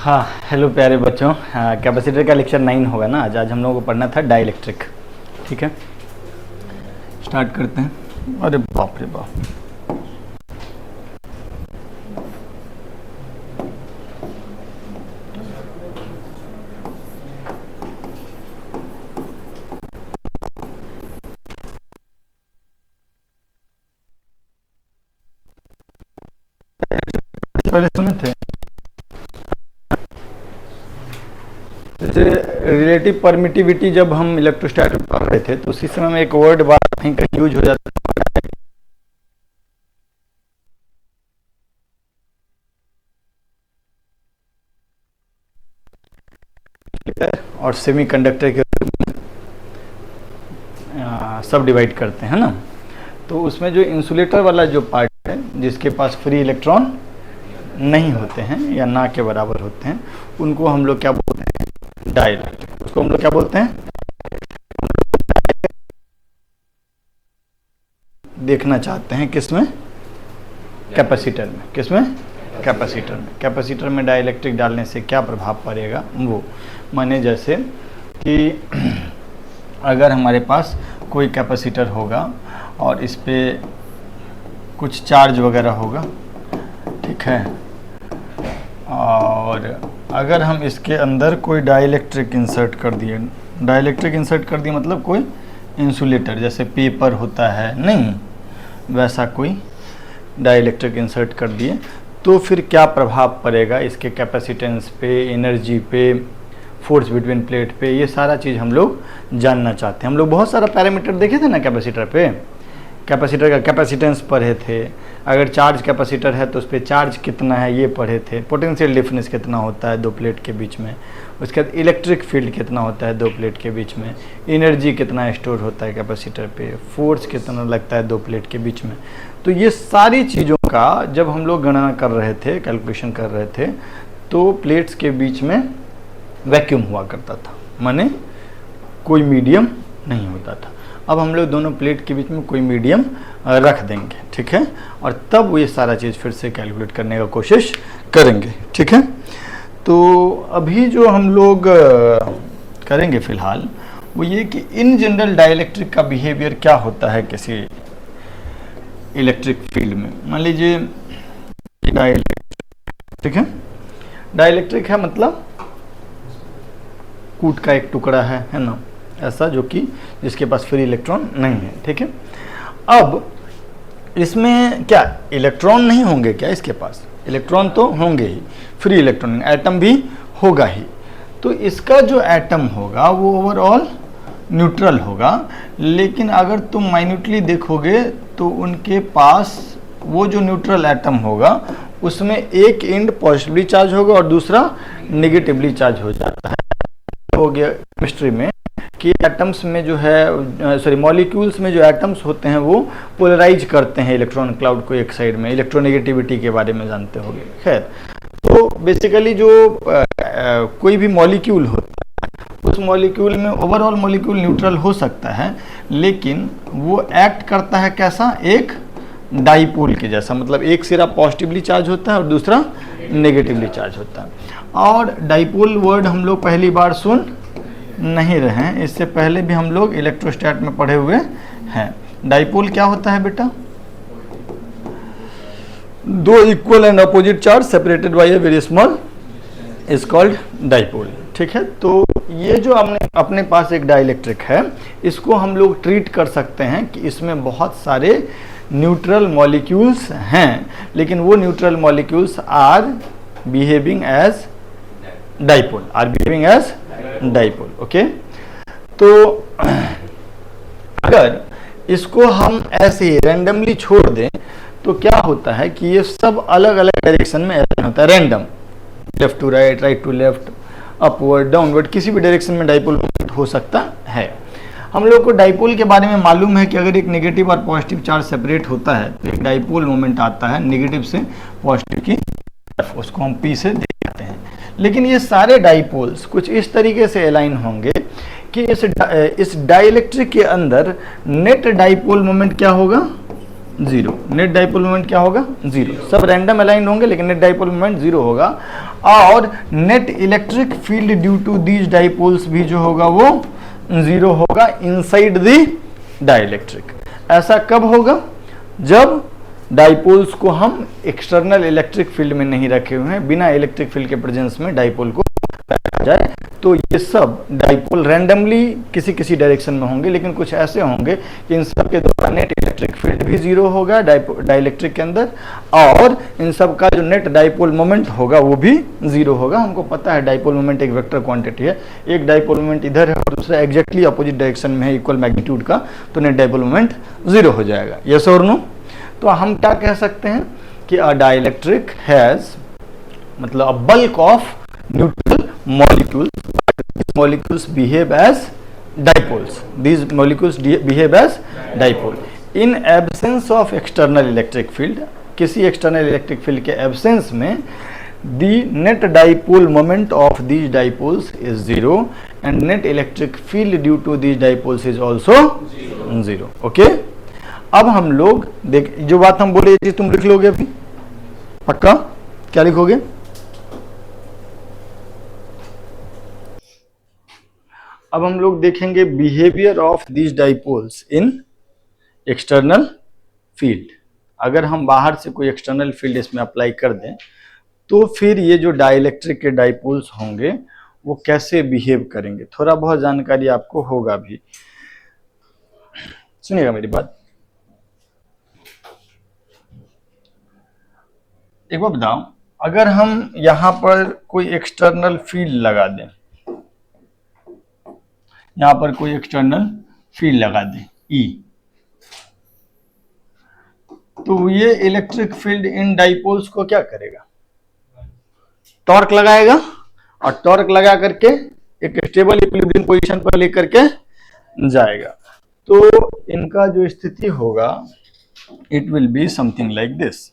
हाँ, हेलो प्यारे बच्चों। कैपेसिटर का लेक्चर 9 होगा ना आज हम लोगों को पढ़ना था डाइलेक्ट्रिक। ठीक है, स्टार्ट करते हैं। अरे बाप रे बाप, पहले सुने थे जैसे रिलेटिव परमिटिविटी। जब हम इलेक्ट्रोस्टैटिक में पढ़ रहे थे तो उसी समय में एक वर्ड बार कहीं कहीं यूज हो जाता है और सेमीकंडक्टर के सब डिवाइड करते हैं ना। तो उसमें जो इंसुलेटर वाला जो पार्ट है जिसके पास फ्री इलेक्ट्रॉन नहीं होते हैं या ना के बराबर होते हैं, उनको हम लोग क्या बोलते हैं? डाइलेक्ट्रिक। उसको हम लोग क्या बोलते हैं? देखना चाहते हैं किसमें? कैपेसिटर में। किसमें? कैपेसिटर में। कैपेसिटर में डाइलेक्ट्रिक डालने से क्या प्रभाव पड़ेगा वो, माने जैसे कि अगर हमारे पास कोई कैपेसिटर होगा और इस पे कुछ चार्ज वगैरह होगा, ठीक है, और अगर हम इसके अंदर कोई डाइलेक्ट्रिक इंसर्ट कर दिए, डाइलेक्ट्रिक इंसर्ट कर दिए मतलब कोई इंसुलेटर जैसे पेपर होता है नहीं, वैसा कोई डाइलेक्ट्रिक इंसर्ट कर दिए, तो फिर क्या प्रभाव पड़ेगा इसके कैपेसिटेंस पे, एनर्जी पे, फोर्स बिटवीन प्लेट पे, ये सारा चीज़ हम लोग जानना चाहते हैं। हम लोग बहुत सारा पैरामीटर देखे थे ना कैपेसिटर पे। कैपेसिटर का कैपेसिटेंस पढ़े थे, अगर चार्ज कैपेसिटर है तो उस पर चार्ज कितना है ये पढ़े थे, पोटेंशियल डिफरेंस कितना होता है दो प्लेट के बीच में, उसके बाद इलेक्ट्रिक फील्ड कितना होता है दो प्लेट के बीच में, एनर्जी कितना स्टोर होता है कैपेसिटर पे, फोर्स कितना लगता है दो प्लेट के बीच में। तो ये सारी चीज़ों का जब हम लोग गणना कर रहे थे, कैलकुलेशन कर रहे थे, तो प्लेट्स के बीच में वैक्यूम हुआ करता था, माने कोई मीडियम नहीं होता था। अब हम लोग दोनों प्लेट के बीच में कोई मीडियम रख देंगे, ठीक है, और तब वो ये सारा चीज़ फिर से कैलकुलेट करने का कोशिश करेंगे, ठीक है। तो अभी जो हम लोग करेंगे फिलहाल वो ये कि इन जनरल डाइलेक्ट्रिक का बिहेवियर क्या होता है किसी इलेक्ट्रिक फील्ड में। मान लीजिए डाइलेक्ट्रिक, ठीक है, डाइलेक्ट्रिक है मतलब कूट का एक टुकड़ा है ना, ऐसा जो कि जिसके पास फ्री इलेक्ट्रॉन नहीं है, ठीक है। अब इसमें क्या इलेक्ट्रॉन नहीं होंगे क्या? इसके पास इलेक्ट्रॉन तो होंगे ही, फ्री इलेक्ट्रॉन, एटम भी होगा ही। तो इसका जो एटम होगा वो ओवरऑल न्यूट्रल होगा, लेकिन अगर तुम माइन्यूटली देखोगे तो उनके पास वो जो न्यूट्रल एटम होगा उसमें एक एंड पॉजिटिवली चार्ज होगा और दूसरा नेगेटिवली चार्ज हो जाता है। हो गया केमिस्ट्री में कि एटम्स में जो है मॉलिक्यूल्स में जो एटम्स होते हैं वो पोलराइज करते हैं इलेक्ट्रॉन क्लाउड को एक साइड में। इलेक्ट्रोनेगेटिविटी के बारे में जानते होंगे। खैर, तो बेसिकली जो कोई भी मॉलिक्यूल होता है उस मॉलिक्यूल में ओवरऑल मॉलिक्यूल न्यूट्रल हो सकता है, लेकिन वो एक्ट करता है कैसा? एक डाइपोल के जैसा, मतलब एक सिरा पॉजिटिवली चार्ज होता है और दूसरा नेगेटिवली चार्ज होता है। और डाइपोल वर्ड हम लोग पहली बार सुन नहीं रहे हैं, इससे पहले भी हम लोग इलेक्ट्रोस्टैट में पढ़े हुए हैं। डाइपोल क्या होता है बेटा? दो equal and opposite charge separated by a very small is called dipole, ठीक है। तो ये जो अपने पास एक डाइलेक्ट्रिक है, इसको हम लोग ट्रीट कर सकते हैं कि इसमें बहुत सारे न्यूट्रल मॉलिक्यूल्स हैं, लेकिन वो neutral molecules are behaving as dipole, dipole, okay. तो अगर इसको हम ऐसे ही रैंडमली छोड़ दें तो क्या होता है कि ये सब अलग अलग डायरेक्शन में अलाइन होता है, random, left to right, right to left, upward, downward, किसी भी डायरेक्शन में डाइपोल हो सकता है। हम लोग को डाइपोल के बारे में मालूम है कि अगर एक नेगेटिव और पॉजिटिव चार्ज सेपरेट होता है तो एक डाइपोल मोमेंट आता है नेगेटिव से पॉजिटिव की तरफ, उसको हम पी से दिखाते हैं। लेकिन ये सारे डाइपोल्स कुछ इस तरीके से अलाइन होंगे कि इस डाइलेक्ट्रिक के अंदर नेट डाइपोल मोमेंट क्या होगा? जीरो। नेट डाइपोल मोमेंट क्या होगा? जीरो। सब रैंडम अलाइन होंगे लेकिन नेट डाइपोल मोमेंट जीरो होगा। और net electric field due to these dipoles भी जो होगा वो 0 होगा इनसाइड दी डाइलेक्ट्रिक। ऐसा कब होगा? जब डाइपोल्स को हम एक्सटर्नल इलेक्ट्रिक फील्ड में नहीं रखे हुए हैं, बिना इलेक्ट्रिक फील्ड के प्रेजेंस में डाइपोल को रखा जाए, तो ये सब डाइपोल रैंडमली किसी किसी डायरेक्शन में होंगे, लेकिन कुछ ऐसे होंगे कि इन सब के द्वारा नेट इलेक्ट्रिक फील्ड भी 0 होगा डाइलेक्ट्रिक के अंदर, और इन सब का जो नेट डाइपोल मोमेंट होगा वो भी 0 होगा। हमको पता है डाइपोल मोमेंट एक वेक्टर क्वांटिटी है, एक डाइपोल मोमेंट इधर है और दूसरा एग्जैक्टली अपोजिट डायरेक्शन में है इक्वल मैग्नीट्यूड का, तो नेट डाइपोल मोमेंट 0 हो जाएगा। यस और नो? तो हम क्या कह सकते हैं कि अ डाइलेक्ट्रिक हैज मतलब a bulk of neutral molecules, molecules behave as dipoles, these molecules behave as dipole in absence of external electric field। किसी external electric field के absence में the net dipole moment of these dipoles is 0 and net electric field due to these dipoles is also 0। Okay, अब हम लोग देख, जो बात हम बोले ये तुम लिख लोगे अभी पक्का? क्या लिखोगे? अब हम लोग देखेंगे behaviour of these dipoles in external field. अगर हम बाहर से कोई एक्सटर्नल फील्ड इसमें अप्लाई कर दें तो फिर ये जो डाइलेक्ट्रिक के डाइपोल्स होंगे वो कैसे बिहेव करेंगे, थोड़ा बहुत जानकारी आपको होगा भी। सुनिएगा मेरी बात। एक बार बताओ, अगर हम यहां पर कोई एक्सटर्नल फील्ड लगा दें, यहां पर कोई एक्सटर्नल फील्ड लगा दें E, तो ये इलेक्ट्रिक फील्ड इन डाइपोल्स को क्या करेगा? टॉर्क लगाएगा, और टॉर्क लगा करके एक स्टेबल इक्विलिब्रियम पोजीशन पर लेकर के जाएगा। तो इनका जो स्थिति होगा it will be something like this.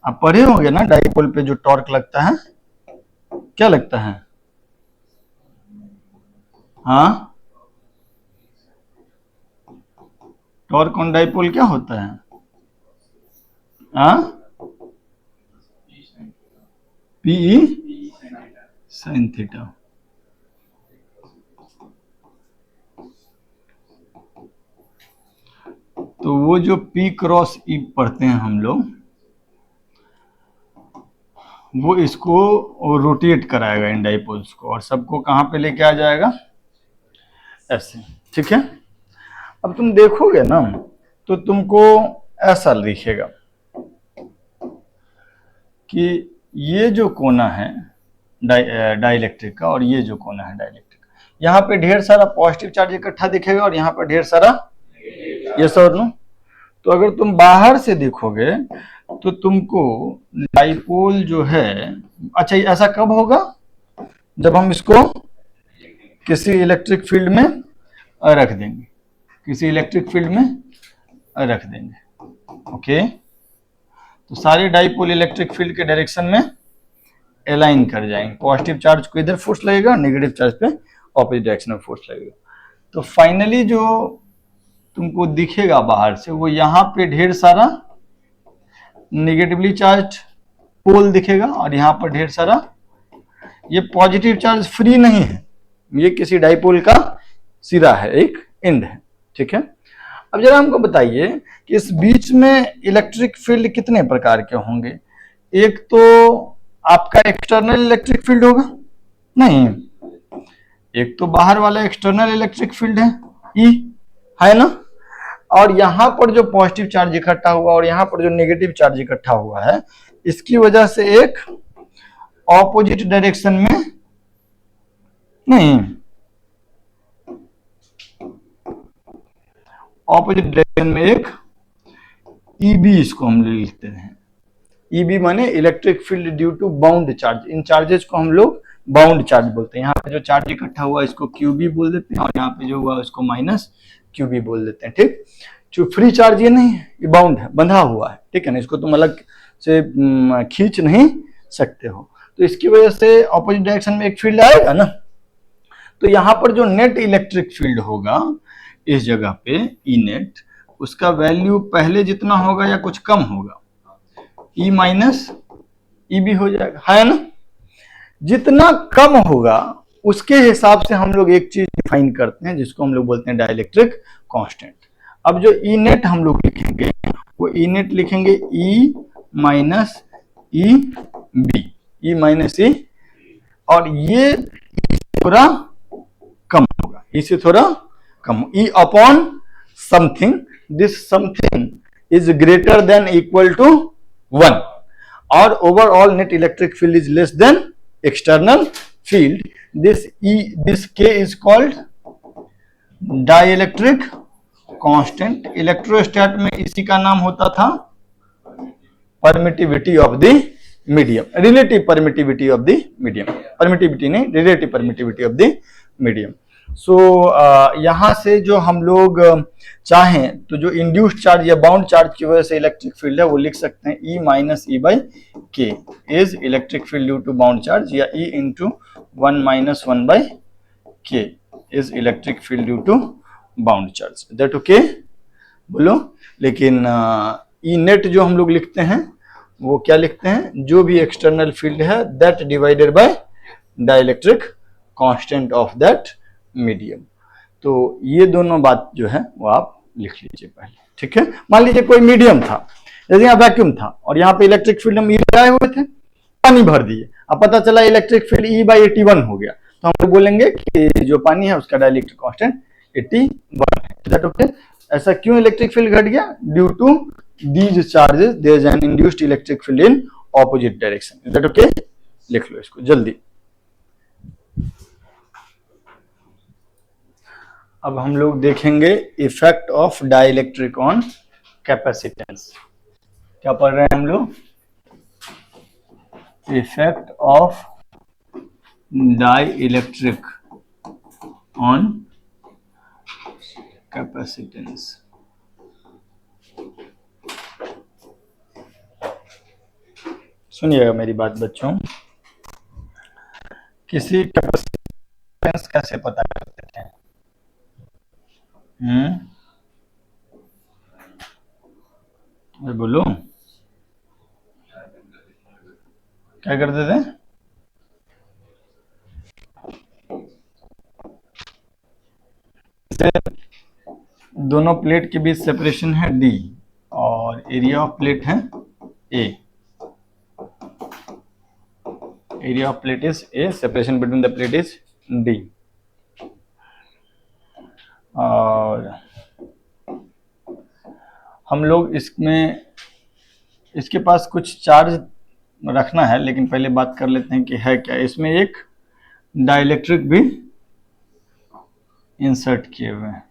आप पढ़े होंगे ना डाइपोल पे जो टॉर्क लगता है, क्या लगता है? हाँ, टॉर्क ऑन डाइपोल क्या होता है? हाँ, पीई साइन थीटा। तो वो जो P क्रॉस E पढ़ते हैं हम लोग, वो इसको रोटेट कराएगा इन डाइपोल्स को, और सबको कहां पे लेके आ जाएगा? ऐसे, ठीक है। अब तुम देखोगे ना तो तुमको ऐसा दिखेगा कि ये जो कोना है डाइलेक्ट्रिक का और ये जो कोना है डाइलेक्ट्रिक, यहाँ पे ढेर सारा पॉजिटिव चार्ज इकट्ठा दिखेगा और यहाँ पर ढेर सारा, यस और नो? तो अगर तुम बाहर से देखोगे तो तुमको डाइपोल जो है, अच्छा ऐसा कब होगा? जब हम इसको किसी इलेक्ट्रिक फील्ड में रख देंगे, किसी इलेक्ट्रिक फील्ड में रख देंगे। ओके, तो सारे डाइपोल इलेक्ट्रिक फील्ड के डायरेक्शन में अलाइन कर जाएंगे। पॉजिटिव चार्ज को इधर फोर्स लगेगा, नेगेटिव चार्ज पे ऑपोजिट डायरेक्शन में फोर्स लगेगा। तो फाइनली जो तुमको दिखेगा बाहर से, वो यहाँ पे ढेर सारा नेगेटिवली चार्ज पोल दिखेगा और यहाँ पर ढेर सारा, ये पॉजिटिव चार्ज फ्री नहीं है, ये किसी डाइपोल का सिरा है, एक एंड है, ठीक है। अब जरा हमको बताइए कि इस बीच में इलेक्ट्रिक फील्ड कितने प्रकार के होंगे? एक तो आपका एक्सटर्नल इलेक्ट्रिक फील्ड होगा, नहीं, एक तो बाहर वाला एक्सटर्नल इलेक्ट्रिक फील्ड है E, है ना, और यहां पर जो पॉजिटिव चार्ज इकट्ठा हुआ और यहां पर जो नेगेटिव चार्ज इकट्ठा हुआ है, इसकी वजह से एक ऑपोजिट डायरेक्शन में, नहीं, ऑपोजिट डायरेक्शन में एक EB, इसको हम लिखते हैं। EB माने electric field due to bound charge. इन चार्जेस को हम लोग बाउंड चार्ज बोलते हैं। यहाँ पे जो चार्ज इकट्ठा हुआ इसको QB बोल देते हैं और यहाँ पे जो हुआ उसको माइनस QB बोल देते हैं, ठीक। जो फ्री चार्ज ये नहीं है, ये बाउंड है, बंधा हुआ है, ठीक है ना, इसको तुम अलग से खींच नहीं सकते हो। तो इसकी वजह से ऑपोजिट डायरेक्शन में एक फील्ड आएगा ना, तो यहाँ पर जो नेट इलेक्ट्रिक फील्ड होगा इस जगह पे E नेट, उसका वैल्यू पहले जितना होगा या कुछ कम होगा, ई माइनस ई भी हो जाएगा, है ना। जितना कम होगा उसके हिसाब से हम लोग एक चीज डिफाइन करते हैं जिसको हम लोग बोलते हैं डाइलेक्ट्रिक कांस्टेंट। अब जो ई नेट हम लोग लिखेंगे वो ई नेट लिखेंगे E minus E B, E minus E, और ये थोड़ा कम होगा, इससे थोड़ा कम, E upon something, this something is greater than equal to 1 और overall net electric field is less than external field, this K is called dielectric constant. Electrostat में इसी का नाम होता था permittivity of the medium, relative permittivity of the medium, permittivity नहीं, relative permittivity of the medium. सो यहां से जो हम लोग चाहें तो जो इंड्यूस्ड चार्ज या बाउंड चार्ज की वजह से इलेक्ट्रिक फील्ड है वो लिख सकते हैं E minus E by K is electric field due to bound charge, या E into 1 minus 1 by K is electric field due to bound charge, that okay बोलो। लेकिन ई नेट जो हम लोग लिखते हैं वो क्या लिखते हैं, जो भी एक्सटर्नल फील्ड है that divided by dielectric constant of that medium. तो ये दोनों बात जो है वो आप लिख लीजिए पहले, ठीक है। मान लीजिए कोई मीडियम था, जैसे यहाँ वैक्यूम था और यहाँ पे इलेक्ट्रिक फील्ड हम ई लगाए हुए थे, पानी भर दिए, अब पता चला इलेक्ट्रिक फील्ड ई बाई 81 हो गया, तो हम लोग बोलेंगे कि जो पानी है उसका डाइलेक्ट्रिक कांस्टेंट 81 है, दैट ओके। ऐसा क्यों इलेक्ट्रिक फील्ड घट गया, due to these charges there is an induced electric field in opposite direction, that okay. लिख लो इसको जल्दी। अब हम लोग देखेंगे effect of dielectric on capacitance. क्या पढ़ रहे हैं हम लोग, effect of dielectric on capacitance. सुनिएगा मेरी बात बच्चों, किसी कैपेसिटेंस कैसे पता करते हैं, बोलो क्या करते थे, दोनों प्लेट के बीच सेपरेशन है D और एरिया ऑफ प्लेट है A, area of plate is A, separation between the plate is D, और हम लोग इसमें इसके पास कुछ चार्ज रखना है, लेकिन पहले बात कर लेते हैं कि है क्या। इसमें एक डाइलेक्ट्रिक भी इंसर्ट किए हुए हैं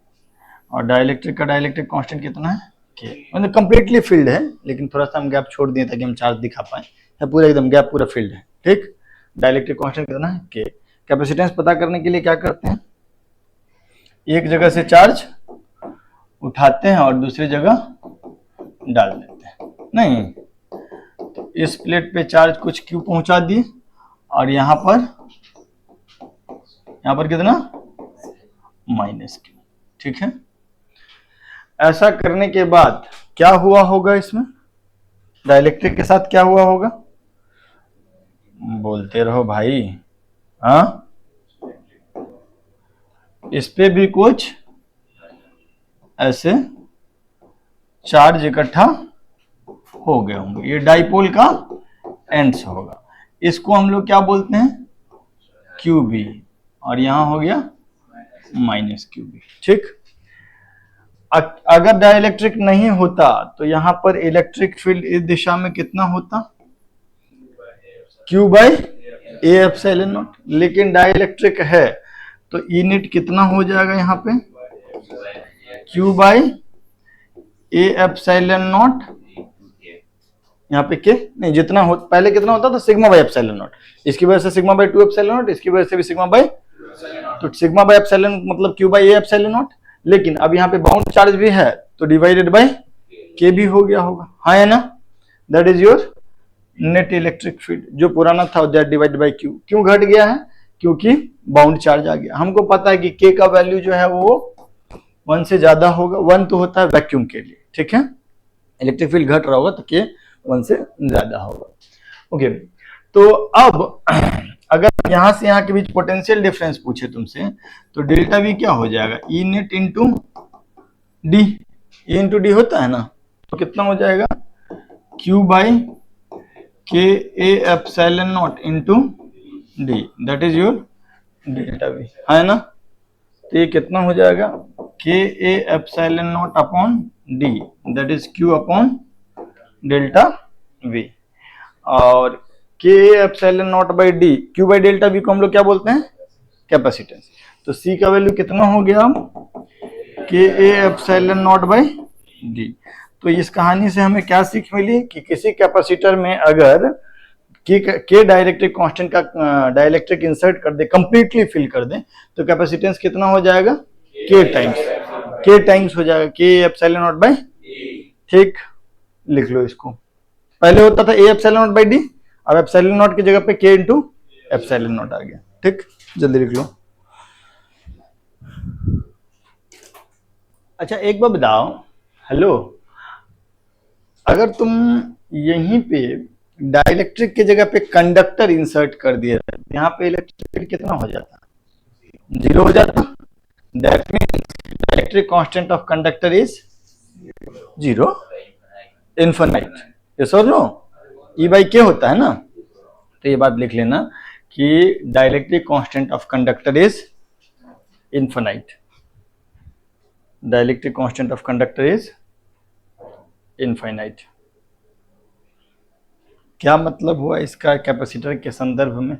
और डाइलेक्ट्रिक का डाइलेक्ट्रिक कांस्टेंट कितना है के, मतलब कंप्लीटली फील्ड है, लेकिन थोड़ा सा हम गैप छोड़ दिए ताकि हम चार्ज दिखा पाए, है पूरा एकदम गैप पूरा फील्ड है, ठीक। डाइलेक्ट्रिक कांस्टेंट कितना है के। कैपेसिटेंस पता करने के लिए क्या करते हैं, एक जगह से चार्ज उठाते हैं और दूसरी जगह डाल देते हैं, नहीं तो इस प्लेट पे चार्ज कुछ क्यू पहुंचा दिए और यहाँ पर कितना माइनस क्यू, ठीक है। ऐसा करने के बाद क्या हुआ होगा, इसमें डाइलेक्ट्रिक के साथ क्या हुआ होगा, बोलते रहो भाई, हाँ इस पे भी कुछ ऐसे चार्ज इकट्ठा हो गए होंगे, ये डाइपोल का एंड्स होगा, इसको हम लोग क्या बोलते हैं QB, और यहां हो गया माइनस QB, ठीक। अगर डाइलेक्ट्रिक नहीं होता तो यहां पर इलेक्ट्रिक फील्ड इस दिशा में कितना होता, Q by A epsilon not, लेकिन डाइलेक्ट्रिक है तो ई नेट कितना हो जाएगा यहाँ पे Q by A epsilon not, यहाँ पे के नहीं, जितना हो पहले कितना होता था सिग्मा बाई एप्सिलॉन नॉट, इसकी वजह से सिग्मा बाई 2 एप्सिलॉन नॉट, इसकी वजह से भी सिग्मा बाई, तो सिग्मा बाई एप्सिलॉन मतलब Q by A epsilon not, लेकिन अब यहाँ पे बाउंड चार्ज भी है तो डिवाइडेड बाई के भी हो गया होगा, हाँ है ना, that is your net electric field. जो पुराना था दैट डिवाइडेड बाई क्यू, क्यों घट गया है, क्योंकि बाउंड चार्ज आ गया। हमको पता है कि के का वैल्यू जो है वो 1 से ज्यादा होगा, 1 तो होता है वैक्यूम के लिए, ठीक है, इलेक्ट्रिक फील्ड घट रहा होगा तो के 1 से ज्यादा होगा। ओके, तो अब अगर यहां से यहां के बीच पोटेंशियल डिफरेंस पूछे तुमसे तो डेल्टा वी क्या हो जाएगा, E net into D, E into D होता है ना, तो कितना हो जाएगा क्यू बाई के ए epsilon not into D, that is your delta we, है ना। तो ये कितना हो जाएगा के ए epsilon not upon D, that is Q upon delta we, और के epsilon not by D, Q by delta we को हम लोग क्या बोलते हैं, कैपेसिटेंस। तो सी का वैल्यू कितना हो गया, के ए एप्सिलॉन नॉट बाई डी। तो इस कहानी से हमें क्या सीख मिली कि किसी कैपेसिटर में अगर के डाइलेक्ट्रिक कांस्टेंट का डाइलेक्ट्रिक इंसर्ट कर दे, कंप्लीटली फिल कर दे, तो कैपेसिटेंस कितना हो जाएगा, के टाइम्स हो जाएगा के एप्सिलॉन नॉट बाई, ठीक, लिख लो इसको। पहले होता था ए एप्सिलॉन नॉट बाई डी, अब एप्सिलॉन नॉट की जगह पे के इंटू एप्सिलॉन नॉट आ गया, ठीक, जल्दी लिख लो। अच्छा एक बार बताओ, हेलो, अगर तुम यहीं पे डाइलेक्ट्रिक की जगह पे कंडक्टर इंसर्ट कर दिए, यहाँ पे इलेक्ट्रिक फील्ड कितना हो जाता, 0 हो जाता, that means dielectric constant of conductor is 0, infinite, yes और नो, ई बाई के होता है ना। तो ये बात लिख लेना कि dielectric constant of conductor is infinite, dielectric constant of conductor is infinite. क्या मतलब हुआ इसका कैपेसिटर के संदर्भ में,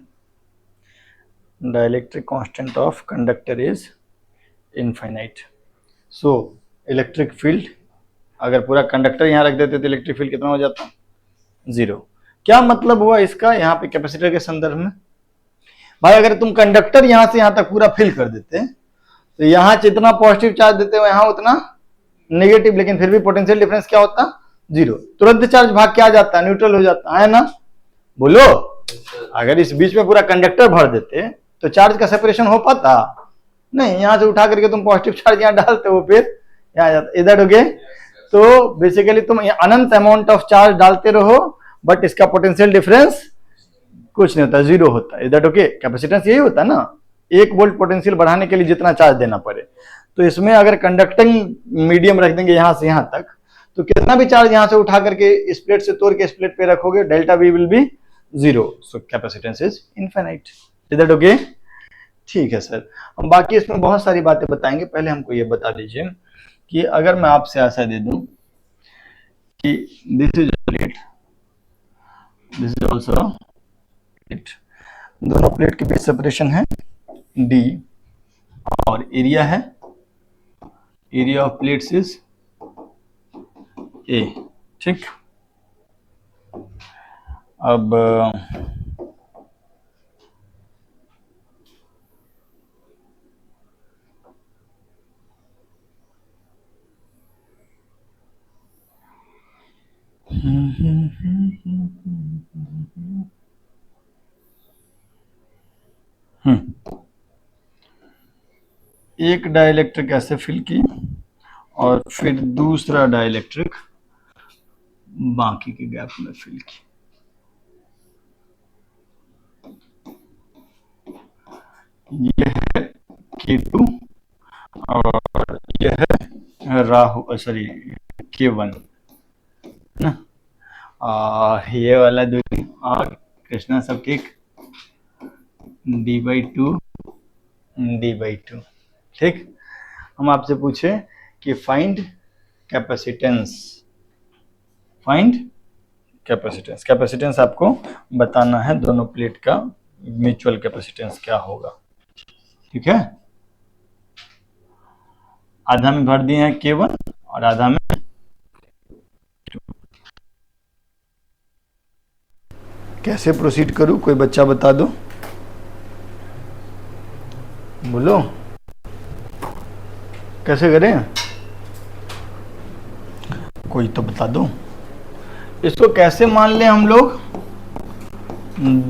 dielectric constant of conductor is infinite. So electric field, अगर पूरा कंडक्टर यहां रख देते तो इलेक्ट्रिक फील्ड कितना हो जाता, 0। क्या मतलब हुआ इसका यहाँ पे कैपेसिटर के संदर्भ में, भाई अगर तुम कंडक्टर यहां से यहां तक पूरा फिल कर देते तो यहां जितना पॉजिटिव चार्ज देते हो यहां उतना नेगेटिव, लेकिन फिर भी पोटेंशियल डिफरेंस क्या होता, 0, तुरंत चार्ज भाग के आ जाता है, न्यूट्रल हो जाता है ना, बोलो। अगर इस बीच में पूरा कंडक्टर भर देते तो चार्ज का सेपरेशन हो पाता नहीं, यहां से उठा करके तुम पॉजिटिव चार्ज यहां डालते हो, फिर यहां जाता, इधर हो गए। तो बेसिकली तुम अनंत अमाउंट ऑफ चार्ज डालते रहो, बट इसका पोटेंशियल डिफरेंस कुछ नहीं होता, 0 होता है, इधर ओके। कैपेसिटेंस यही होता है ना, 1 वोल्ट पोटेंशियल बढ़ाने के लिए जितना चार्ज देना पड़े। तो इसमें अगर कंडक्टिंग मीडियम रख देंगे यहां से यहां तक, तो कितना भी चार्ज यहां से उठा करके इस प्लेट से तोड़ के इस प्लेट पे रखोगे, delta we will be 0, so capacitance is infinite, इधर ओके, ठीक है सर। हम बाकी इसमें बहुत सारी बातें बताएंगे, पहले हमको ये बता दीजिए कि अगर मैं आपसे ऐसा दे दूं कि this is a plate, this is also plate, दोनों प्लेट के बीच सेपरेशन है d और एरिया है, area of plates is a, ठीक। अब एक डाइलेक्ट्रिक ऐसे फिल की और फिर दूसरा डाइलेक्ट्रिक बाकी के गैप में फिल की, यह है K2 और यह है राहु, सॉरी K1 ना, ये वाला दूरी और कृष्णा सब ठीक, d/2 d/2, ठीक। हम आपसे पूछे कि find capacitance, find capacitance, capacitance आपको बताना है, दोनों प्लेट का म्यूचुअल कैपेसिटेंस क्या होगा, ठीक है। आधा में भर दिए हैं K1 और आधा में, कैसे प्रोसीड करूं, कोई बच्चा बता दो, बोलो कैसे करें, कोई तो बता दो। इसको कैसे मान लें हम लोग,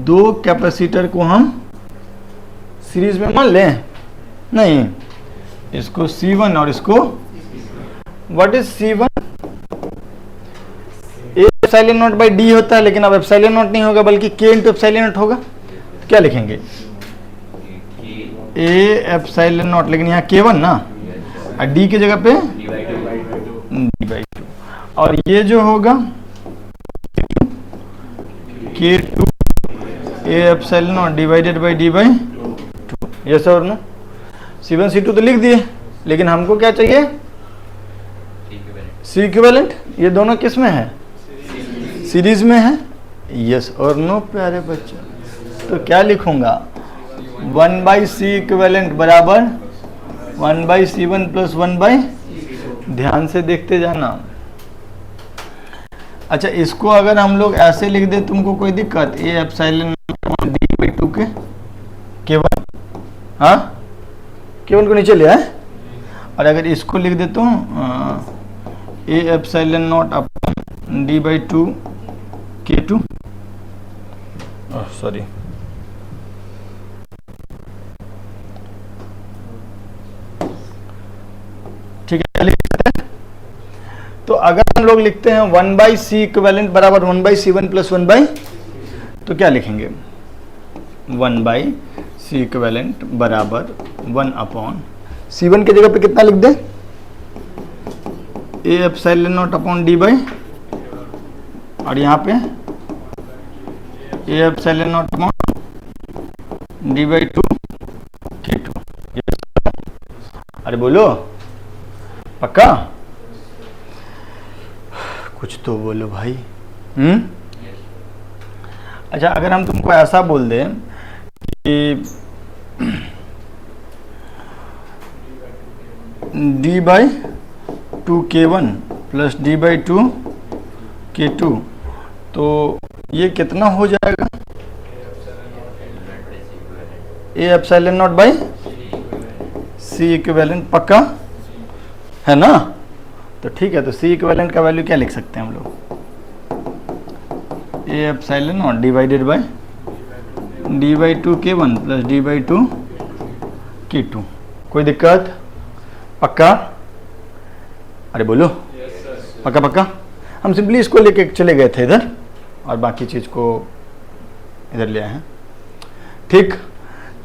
2 कैपेसिटर को हम सीरीज में मान लें, नहीं इसको C1 और इसको, what is C1? A epsilon not by D होता है, लेकिन अब एप्सिलॉन नॉट नहीं होगा बल्कि K इंटू एप्सिलॉन नॉट होगा। तो क्या लिखेंगे? ए एप्सिलॉन नॉट, लेकिन यहाँ K1 ना, और डी की जगह पे D/2, और ये जो होगा K2 A epsilon naught divided by D/2। Yes और नो? C1 C2 तो लिख दिए, लेकिन हमको क्या चाहिए? C equivalent. ये दोनों किस में है? सीरीज में है। यस और नो प्यारे बच्चों? तो क्या लिखूंगा? 1/C इक्विवेलेंट बराबर 1/C1 प्लस 1/, ध्यान से देखते जाना। अच्छा, इसको अगर हम लोग ऐसे लिख दे, तुमको कोई दिक्कत? ए एप्सिलॉन D/2 के K1, हाँ K1 को नीचे ले आए, और अगर इसको लिख दे तो ए epsilon not upon D/2 K2, sorry, ठीक है, लिख सकते हैं। तो अगर हम लोग लिखते हैं 1/C इक्विवेलेंट बराबर 1/C1 प्लस 1/, तो क्या लिखेंगे? 1/C इक्विवेलेंट बराबर 1 अपॉन C1 की जगह पे कितना लिख दे? A epsilon not upon D/, और यहाँ पे ए epsilon not upon D/2 K2। अरे बोलो, पक्का? कुछ तो बोलो भाई। अच्छा, अगर हम तुमको ऐसा बोल दें कि D/2 K1 plus D/2 K2, तो ये कितना हो जाएगा? ए epsilon not by C equivalent. पक्का है ना? तो ठीक है, तो C इक्विवेलेंट का वैल्यू क्या लिख सकते हैं हम लोग? ए epsilon naught divided bye D/2 K1 plus D/2 K2। कोई दिक्कत? पक्का? अरे बोलो, पक्का पक्का? हम सिंपली इसको लेके चले गए थे इधर, और बाकी चीज़ को इधर ले आए हैं। ठीक,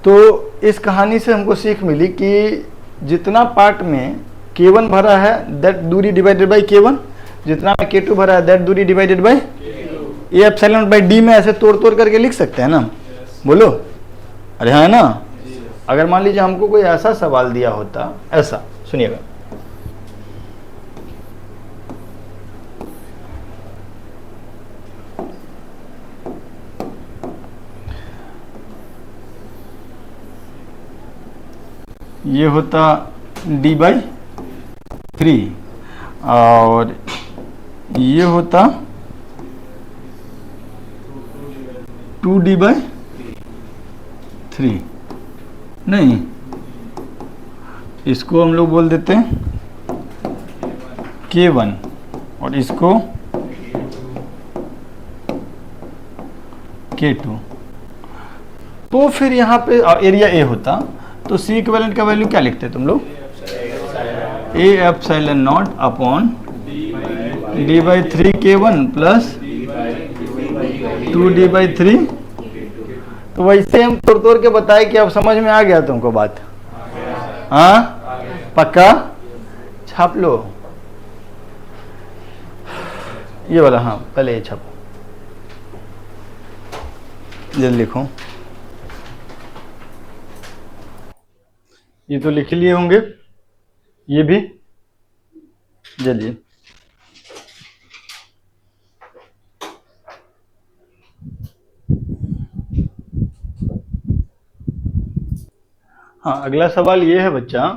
तो इस कहानी से हमको सीख मिली कि जितना पार्ट में K1 भरा है दैट दूरी डिवाइडेड बाई K1, जितना में K2 भरा है दैट दूरी divided by A epsilon by D में ऐसे तोड़ तोड़ करके लिख सकते हैं ना? बोलो, अरे हाँ है ना? अगर मान लीजिए हमको कोई ऐसा सवाल दिया होता, ऐसा सुनिएगा, ये होता D/3 और ये होता 2D/3। नहीं, इसको हम लोग बोल देते हैं K1 और इसको K2। तो फिर यहाँ पे एरिया A होता, तो C इक्विवेलेंट का वैल्यू क्या लिखते हैं तुम लोग? ए epsilon not upon D/3 K1 plus 2D/3। तो वैसे हम तोड़ तोड़ के बताए कि अब समझ में आ गया तुमको बात? हाँ पक्का? छाप लो ये वाला, हाँ पहले ये छापो, जल्दी लिखो। ये तो लिख लिए होंगे, ये भी जल्दी। हाँ, अगला सवाल ये है बच्चा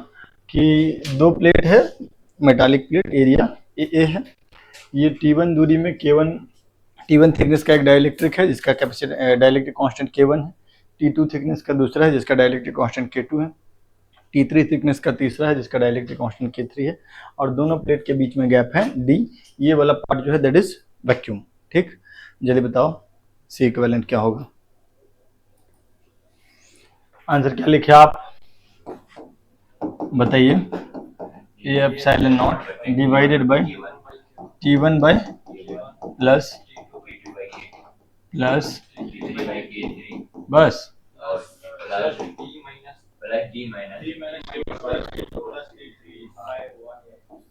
कि दो प्लेट है, मेटालिक प्लेट, एरिया ए है, ये T1 दूरी में T1 थिकनेस का एक डाइलेक्ट्रिक है जिसका कैपेसिटी डाइलेक्ट्रिक कांस्टेंट K1 है, T2 थिकनेस का दूसरा है जिसका डाइलेक्ट्रिक कांस्टेंट K2 है, T3 थिकनेस का तीसरा है जिसका डाइलेक्ट्रिक कांस्टेंट K3 है, और दोनों प्लेट के बीच में गैप है D। ये वाला पार्ट जो है दैट इज वैक्यूम। ठीक, जल्दी बताओ C इक्विवेलेंट क्या होगा? आंसर क्या लिखे आप? बताइए, A epsilon naught divided by T1 by plus बस,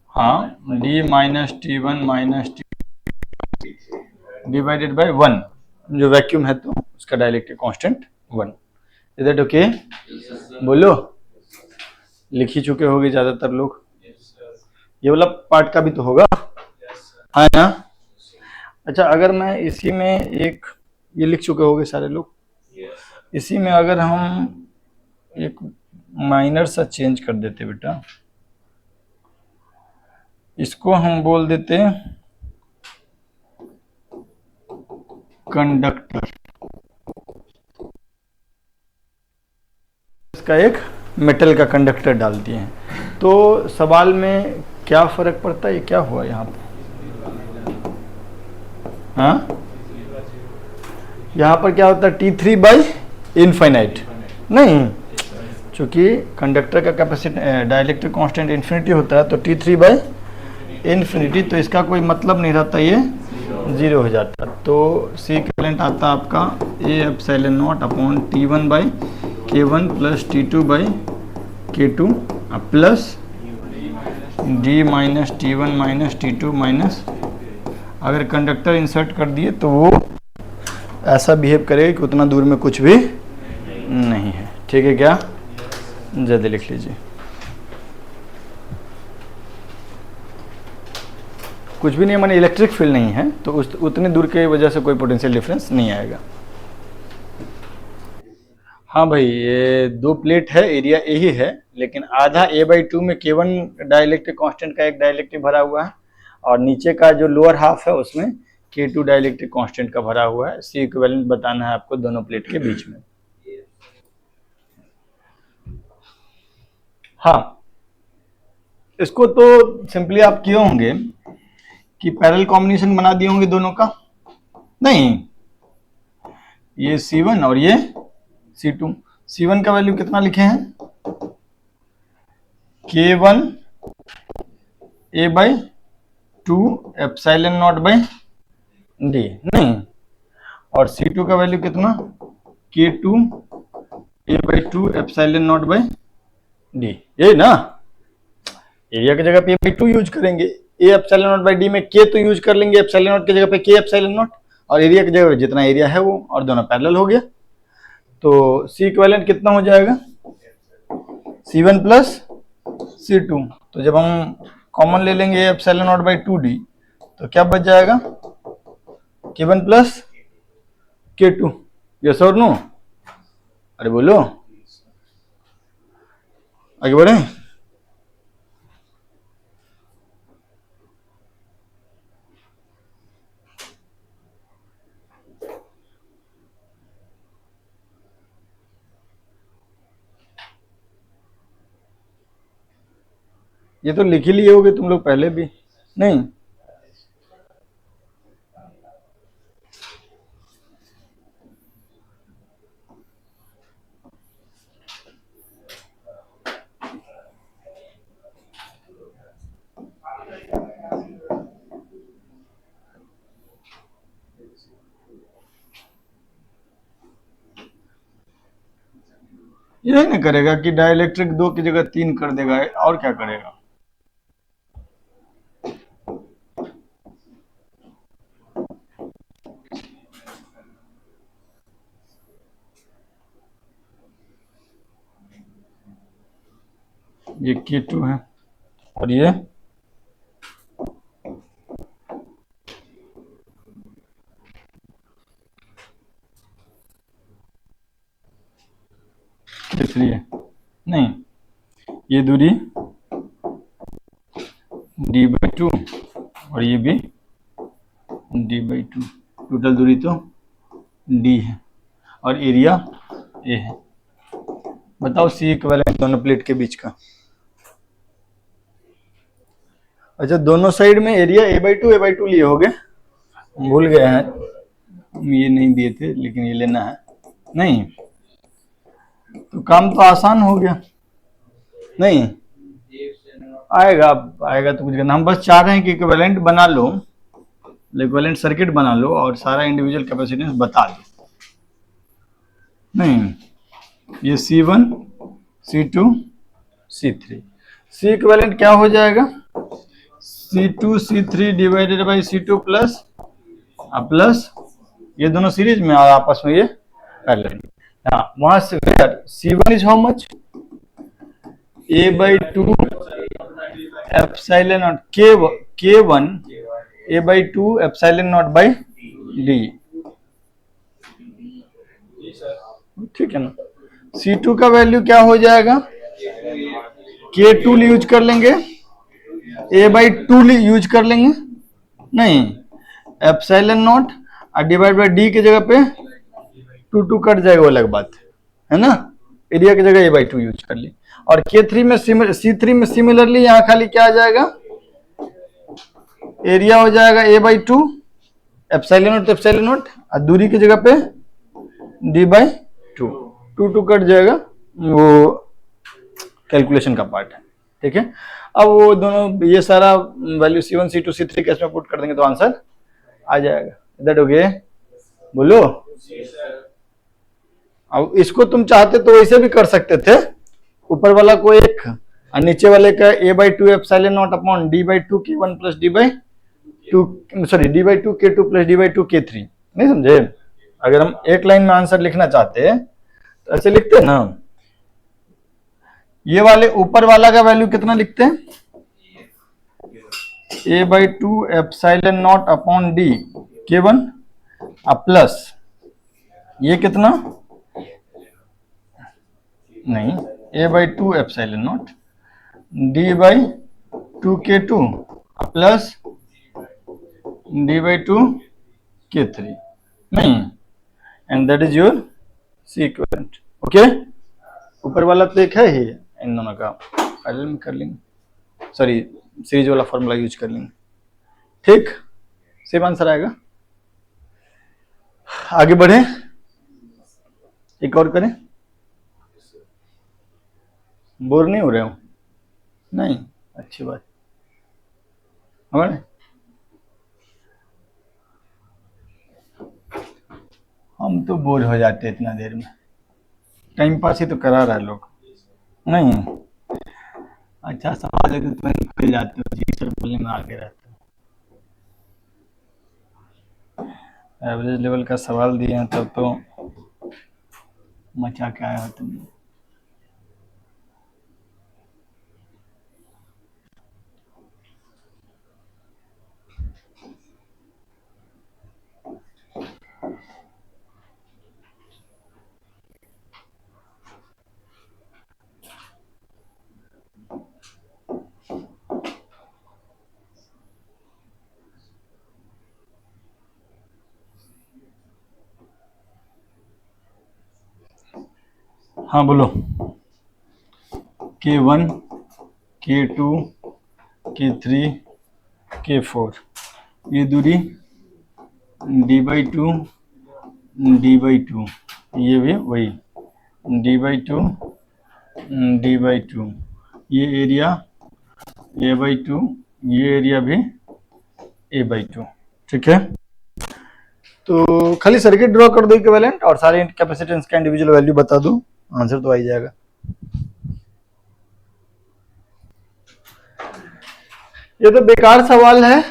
हाँ, D minus T1 minus T divided by 1, जो वैक्यूम है तो उसका dielectric constant 1। Is that okay? बोलो, लिख ही चुके होगे ज्यादातर लोग, ये वाला पार्ट का भी तो होगा, है ना? अच्छा, अगर मैं इसी में एक, ये लिख चुके होगे सारे लोग, इसी में अगर हम एक माइनर सा चेंज कर देते बेटा, इसको हम बोल देते कंडक्टर, इसका एक मेटल का कंडक्टर डाल दिए हैं, तो सवाल में क्या फर्क पड़ता है? ये क्या हुआ यहाँ पर? हाँ, यहाँ पर क्या होता है? T3 बाई इनफाइनाइट नहीं, चूंकि कंडक्टर का कैपेसिटी डाइलेक्ट्रिक कांस्टेंट इन्फिनिटी होता है, तो T3 बाई इन्फिनिटी, तो इसका कोई मतलब नहीं रहता, ये जीरो हो जाता। तो सी इक्विवेलेंट आता आपका ए epsilon not upon T1 by K1 plus T2 by K2 plus D minus T1 minus T2 minus, अगर कंडक्टर इंसर्ट कर दिए तो वो ऐसा बिहेव करेगा कि उतना दूर में कुछ भी नहीं है। ठीक है क्या? जल्दी लिख लीजिए, कुछ भी नहीं, माने इलेक्ट्रिक फील्ड नहीं है तो उतनी दूर के वजह से कोई पोटेंशियल डिफरेंस नहीं आएगा। हाँ भाई, ये दो प्लेट है, एरिया यही है, लेकिन आधा a/2 में K1 डाइलेक्ट्रिक कांस्टेंट का एक डाइलेक्ट्रिक भरा हुआ है, और नीचे का जो लोअर हाफ है उसमें K2 डाइलेक्ट्रिक कांस्टेंट का भरा हुआ है। सी इक्विवेलेंट बताना है आपको दोनों प्लेट के बीच में। हाँ, इसको तो सिंपली आप किए होंगे कि पैरेलल कॉम्बिनेशन बना दिए होंगे दोनों का, नहीं, ये C1 और ये C2। C1 का वैल्यू कितना लिखे हैं? K1 a/2 epsilon not by D, नहीं, और C2 का वैल्यू कितना? K2 a/2 epsilon not by D, ये ना, एरिया की जगह पे a/2 यूज करेंगे, ए एप्सिलॉन नॉट बाई डी में K तो यूज कर लेंगे एप्सिलॉन नॉट की जगह पे K एप्सिलॉन नॉट, और एरिया की जगह पे जितना एरिया है वो, और दोनों पैरेलल हो गया। तो सी इक्विवेलेंट कितना हो जाएगा? C1 plus C2। तो जब हम कॉमन ले लेंगे एप्सिलॉन नॉट बाई 2D, तो क्या बच जाएगा? K1 plus K2। यस और नो? अरे बोलो, आगे बढ़े। ये तो लिख ही लिए होगे तुम लोग पहले भी, नहीं? यही ना करेगा कि डाइलेक्ट्रिक 2 की जगह 3 कर देगा, और क्या करेगा? ये K2 है और ये K3 है, नहीं, ये दूरी d/2 और ये भी d/2, टोटल दूरी तो d है, और एरिया a है। बताओ सी इक्विवेलेंट दोनों प्लेट के बीच का। अच्छा, दोनों साइड में एरिया a/2 लिए होगे, भूल गए हैं, ये नहीं दिए थे लेकिन ये लेना है, नहीं तो काम तो आसान हो गया, नहीं? आएगा, आएगा तो कुछ करना, हम बस चाह रहे हैं कि इक्विवेलेंट बना लो, इक्विवेलेंट सर्किट बना लो और सारा इंडिविजुअल कैपेसिटेंस बता दो। नहीं, ये C1 C2 C3, C equivalent क्या हो जाएगा, C2 C3 divided by C2 plus ये दोनों सीरीज में और आपस में ये पैरेलल। हाँ, वहां से C1 is how much, A/2 epsilon not K1 A/2 epsilon not by D, ठीक है ना। C2 का वैल्यू क्या हो जाएगा, K2 यूज कर लेंगे, A/2 यूज कर लेंगे, नहीं एप्सिलॉन नॉट और डिवाइड बाई D की जगह पे 2 कट जाएगा, वो अलग बात है ना। एरिया की जगह A/2 यूज कर ली। और C3 में सिमिलरली यहाँ खाली क्या आ जाएगा, एरिया हो जाएगा A/2 एप्सिलॉन नॉट और दूरी की जगह पे D/2, 2 कट जाएगा, वो कैलकुलेशन का पार्ट है, ठीक है। अब वो दोनों ये सारा value C1 C2 C3 case में पुट कर देंगे तो आंसर आ जाएगा। दैट हो गया, बोलो। अब इसको तुम चाहते तो वैसे भी कर सकते थे, ऊपर वाला को एक और नीचे वाले का A/2 epsilon not upon D/2 K1 plus D/2 sorry D/2 K2 plus D/2 K3, नहीं समझे। अगर हम एक लाइन में आंसर लिखना चाहते हैं तो ऐसे लिखते हैं ना, ये वाले ऊपर वाला का वैल्यू कितना लिखते हैं, A/2 epsilon not upon D K1 plus ये कितना, नहीं A/2 epsilon not D/2 K2 plus D/2 K3, नहीं, and that is your C equivalent. Okay, ऊपर वाला तो एक है ही, इन दोनों का पैरेलल में कर लेंगे, सॉरी सीरीज वाला फॉर्मूला यूज कर लेंगे, ठीक, सेम आंसर आएगा। आगे बढ़े, एक और करें, बोर नहीं हो रहे हो, नहीं, अच्छी बात, हमारे हम तो बोर हो जाते इतना देर में, टाइम पास ही तो करा रहा है लोग, नहीं अच्छा सवाल है तो तुम खुल जाते हो, जी सर बोलने में आगे रहते हो। एवरेज लेवल का सवाल दिए हैं तब तो मचा के आया हो तुम। हाँ बोलो, K1 K2 K3 K4 ये दूरी D/2 D/2, ये भी वही D/2 D/2, ये एरिया A/2, ये एरिया भी A/2, ठीक है। तो खाली सर्किट ड्रॉ कर दो इक्विवेलेंट और सारे कैपेसिटेंस का इंडिविजुअल वैल्यू बता दो, आंसर तो आ ही जाएगा। ये तो बेकार सवाल है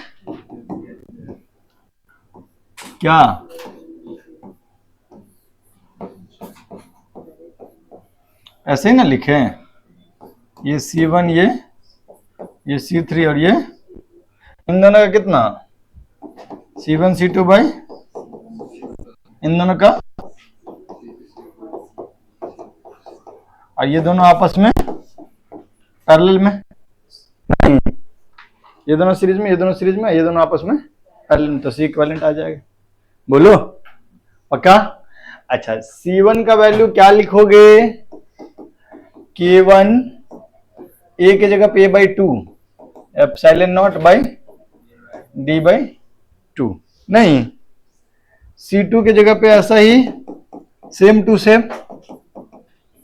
क्या, ऐसे ही ना लिखें, ये C1 ये C3 और ये इन दोनों का कितना C1 C2 बाई इन दोनों का, और ये दोनों आपस में पैरेलल में, नहीं ये दोनों सीरीज में, ये दोनों सीरीज में, ये दोनों आपस में पैरेलल में, तो C इक्विवेलेंट आ जाएगा। बोलो पक्का। अच्छा, C1 का वैल्यू क्या लिखोगे, K1 A की जगह पे A/2 epsilon not by D/2, नहीं C2 की जगह पे ऐसा ही सेम टू सेम,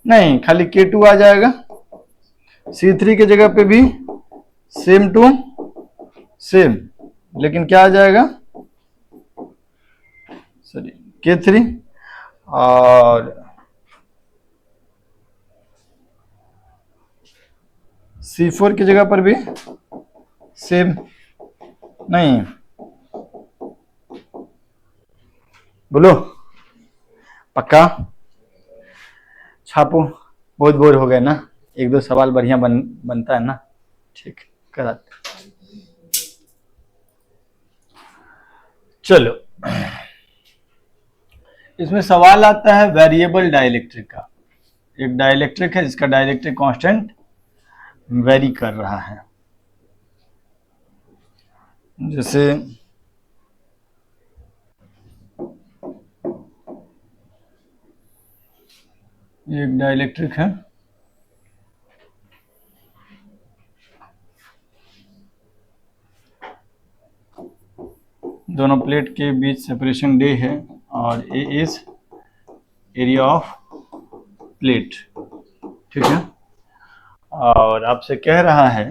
नहीं खाली K2 आ जाएगा, C3 की जगह पे भी सेम टू सेम, लेकिन क्या आ जाएगा, सॉरी K3, और C4 की जगह पर भी सेम नहीं, बोलो पक्का, छापो, बहुत बोर हो गए ना, एक दो सवाल बढ़िया बनता है ना, ठीक कराते। चलो, इसमें सवाल आता है वेरिएबल डाइलेक्ट्रिक का। एक डाइलेक्ट्रिक है जिसका डाइलेक्ट्रिक कांस्टेंट वेरी कर रहा है, जैसे एक डाइलेक्ट्रिक है, दोनों प्लेट के बीच सेपरेशन D है और A is area of plate, ठीक है। और आपसे कह रहा है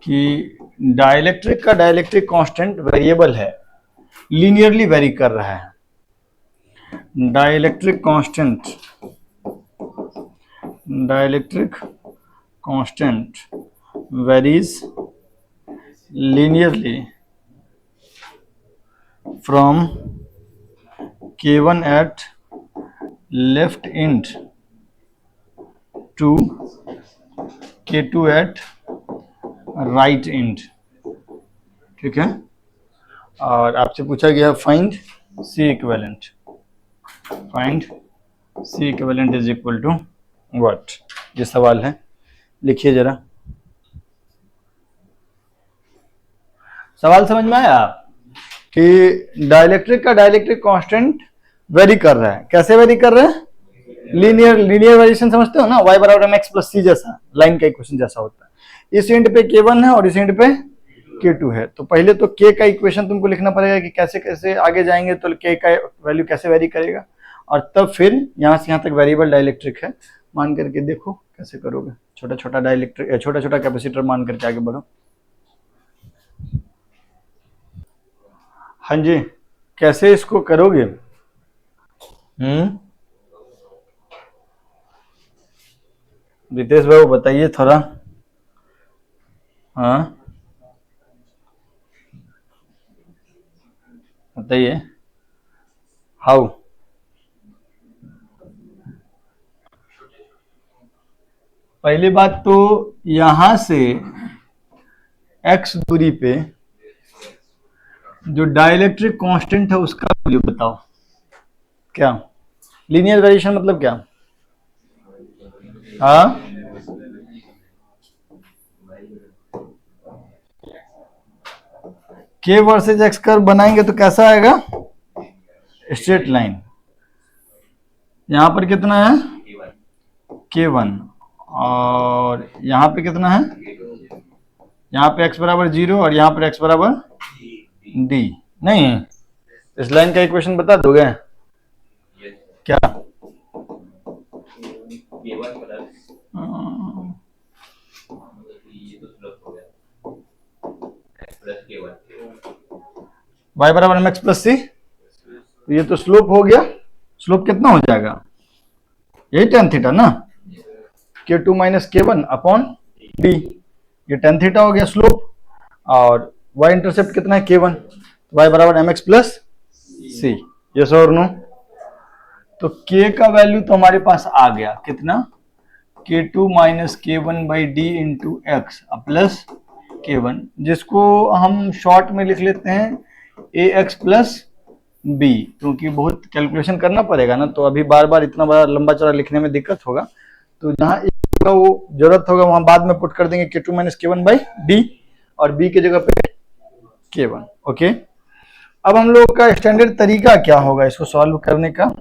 कि डाइलेक्ट्रिक का डाइलेक्ट्रिक कांस्टेंट वेरिएबल है, लीनियरली वेरी कर रहा है। Dielectric constant varies linearly from K1 at left end to K2 at right end, ठीक है। और आपसे पूछा गया find C equivalent, find C equivalent is equal to what, ये सवाल है, लिखिए जरा। सवाल समझ में आया कि डाइलेक्ट्रिक का डाइलेक्ट्रिक कांस्टेंट वेरी कर रहा है, कैसे वेरी कर रहा है, लीनियर वेरिएशन समझते हो ना, y बराबर mx प्लस c जैसा, लाइन का इक्वेशन जैसा होता है। इस एंड पे K1 है और इस एंड पे K2 है, तो पहले तो K का इक्वेशन तुमको लिखना पड़ेगा कि कैसे कैसे आगे जाएंगे तो K का वैल्यू कैसे वेरी करेगा, और तब फिर यहाँ से यहाँ तक वेरिएबल डाइलेक्ट्रिक है मान करके देखो कैसे करोगे, छोटा छोटा डाइलेक्ट्रिक, छोटा छोटा कैपेसिटर मान करके आगे बढ़ो। हाँ जी, कैसे इसको करोगे? रितेश बाबू बताइए थोड़ा। हाँ बताइए, हाउ? पहली बात तो यहां से x दूरी पे जो डाइलेक्ट्रिक कांस्टेंट है उसका वैल्यू बताओ। क्या लीनियर वेरिएशन मतलब क्या? हाँ K वर्सेज x कर्व बनाएंगे तो कैसा आएगा? Straight line. यहां पर कितना है? K1, और यहां पे कितना है? यहां पे x बराबर 0 और यहां पर x बराबर d। नहीं, इस लाइन का इक्वेशन बता दोगे क्या? y बराबर mx प्लस सी, तो ये तो स्लोप हो गया। स्लोप कितना हो जाएगा? यही tan थीटा ना, K2 minus K1 upon d, ये tan थीटा हो गया स्लोप। और y इंटरसेप्ट कितना है? K1, y बराबर mx प्लस सी, यस और नो? तो k का वैल्यू तो हमारे पास आ गया, कितना? K2 minus K1 by D into x plus K1, जिसको हम शॉर्ट में लिख लेते हैं ax प्लस बी, क्योंकि बहुत कैलकुलेशन करना पड़ेगा ना, तो अभी बार बार इतना बड़ा लंबा चौड़ा लिखने में दिक्कत होगा, तो जहां का वो जरूरत होगा वहां बाद में पुट कर देंगे K2 minus K1 by D, और b के जगह पे K1। ओके, अब हम लोग का स्टैंडर्ड तरीका क्या होगा इसको सॉल्व करने का?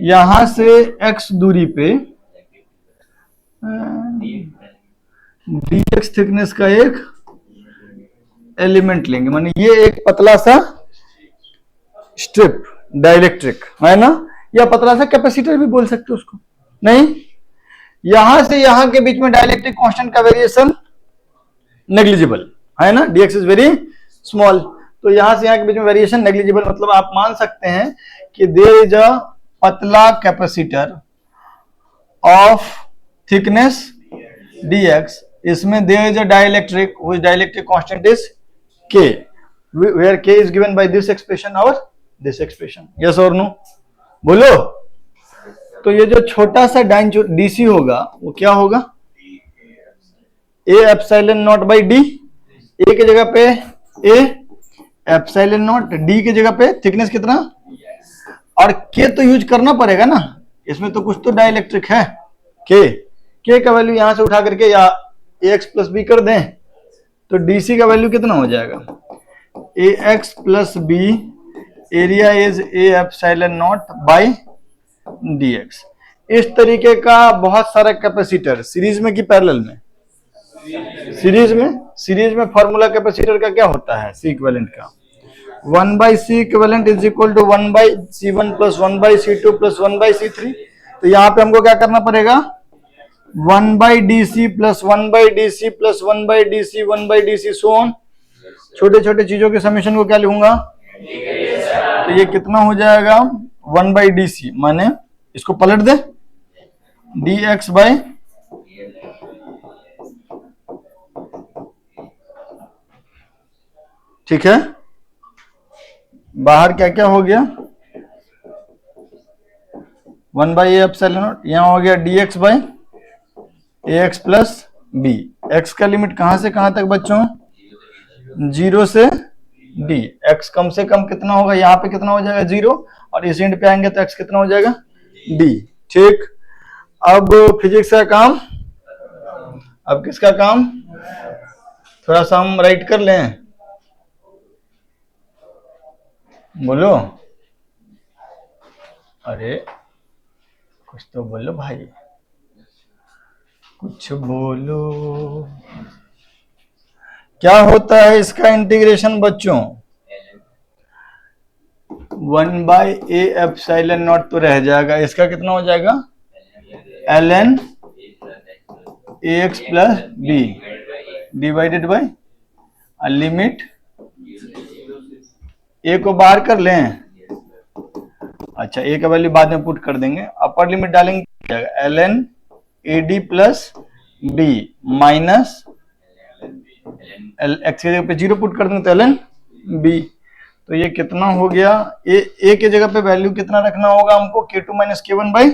यहां से x दूरी पे dx थिकनेस का एक एलिमेंट लेंगे, माने ये एक पतला सा स्ट्रिप डाइलेक्ट्रिक है ना, या पतला सा कैपेसिटर भी बोल सकते हो उसको, नहीं यहां से यहां के बीच में डाइलेक्ट्रिक कांस्टेंट का वेरिएशन नेग्लिजिबल है ना, dx इज वेरी स्मॉल। तो यहां से यहां के बीच में वेरिएशन नेग्लिजिबल, मतलब आप मान सकते हैं कि देयर इज अ पतला कैपेसिटर ऑफ थिकनेस dx, इसमें there is a dielectric which dielectric constant is k, where k is given by this expression or this expression, yes or no, बोलो। तो ये जो छोटा सा डाइन डीसी होगा वो क्या होगा, A epsilon not by D, A की जगह पे ए, एप्सिलॉन नॉट डी की जगह पे थिकनेस कितना, और के तो यूज करना पड़ेगा ना, इसमें तो कुछ तो डाइलेक्ट्रिक है, के का वैल्यू यहां से उठा करके या ए एक्स प्लस बी कर दें तो डीसी का वैल्यू कितना हो जाएगा, A X plus B, area is A epsilon not by D X. इस तरीके का बहुत सारा कैपेसिटर सीरीज में कि पैरेलल में, सीरीज में फॉर्मूला कैपेसिटर का क्या होता है, सी इक्विवेलेंट का, 1 by C equivalent is equal to 1 by C one plus 1 by C two plus 1 by C three. तो यहां पे हमको क्या करना पड़ेगा, 1 by D C plus 1 by D C plus 1 by D C 1 by D C so on, छोटे छोटे चीजों के समेशन को क्या लिखूंगा, तो ये कितना हो जाएगा 1 बाई डी सी, माने इसको पलट दे, डी एक्स बाई ठीक है, बाहर क्या क्या हो गया, 1 बाई ए एप्सिलॉन नॉट, यहां हो गया D X by A X plus B. X का लिमिट कहां से कहां तक बच्चों, 0 से डी, एक्स कम से कम कितना होगा, यहां पे कितना हो जाएगा 0, और इस एंड पे आएंगे तो एक्स कितना हो जाएगा डी। ठीक, अब फिजिक्स का काम, अब किसका काम, थोड़ा सा हम राइट कर लें, बोलो, अरे कुछ तो बोलो भाई, कुछ बोलो, क्या होता है इसका इंटीग्रेशन बच्चों, 1 बाई ए एप्सिलॉन नॉट तो रह जाएगा, इसका कितना हो जाएगा ln A X plus B divided by limit, A को बाहर कर लें, अच्छा ए का वैल्यू बाद में पुट कर देंगे, अपर लिमिट डालेंगे ln A D plus B minus X की जगह पे 0 पुट कर देंगे तो ln बी, तो ये कितना हो गया, ए के जगह पे वैल्यू कितना रखना होगा हमको, k2 minus K one by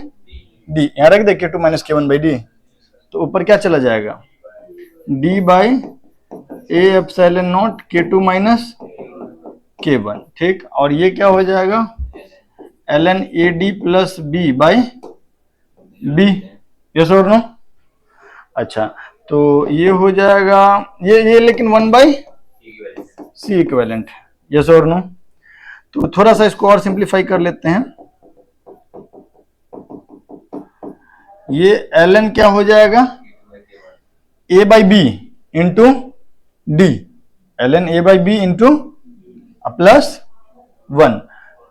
D, यहाँ रख दे k2 minus K one by D, तो ऊपर क्या चला जाएगा d by A epsilon not k2 minus K one, ठीक, और ये क्या हो जाएगा ln A D plus B by B, yes और नो, अच्छा तो ये हो जाएगा ये लेकिन 1 बाई सी इक्विवेलेंट, यस और नो, तो थोड़ा सा इसको और सिंप्लीफाई कर लेते हैं, ये ln क्या हो जाएगा a by B into D, ln a by B into plus 1,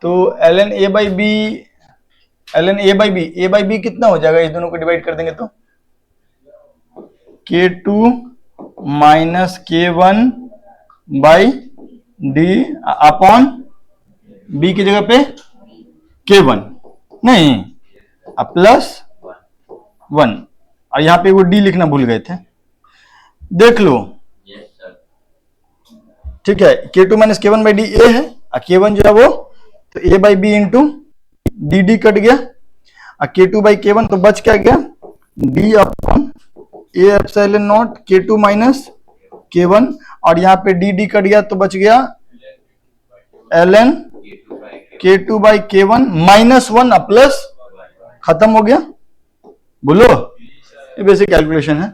तो ln a by B, ln a by B कितना हो जाएगा, इस दोनों को डिवाइड कर देंगे तो k2 minus K one by D upon B की जगह पे k1 नहीं प्लस 1, और यहां पे वो डी लिखना भूल गए थे, देख लो, ठीक है, k2 minus K one by D ए है, और k1 जो है वो तो a by B into D D cut गया, और k2 बाई k1 तो बच क्या गया d upon A epsilon not k2 minus k1, और यहाँ पे डी डी कट गया तो बच गया ln k2 by k1 minus 1 plus, खत्म हो गया, बोलो, ये बेसिक कैलकुलेशन है,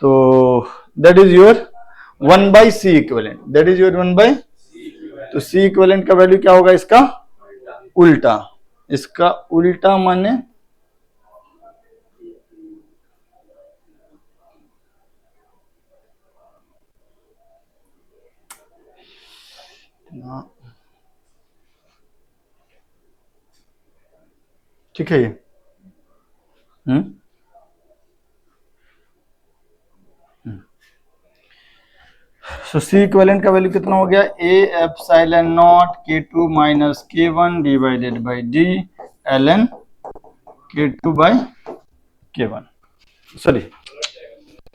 तो that is your 1 by C equivalent, that is your 1 by, तो सी इक्विवेलेंट का वैल्यू क्या होगा, इसका उल्टा, इसका उल्टा माने ठीक है ये, सो सी इक्विवेलेंट का वैल्यू कितना हो गया, ए epsilon not K2 minus K1 divided by D ln K2 by K1, sorry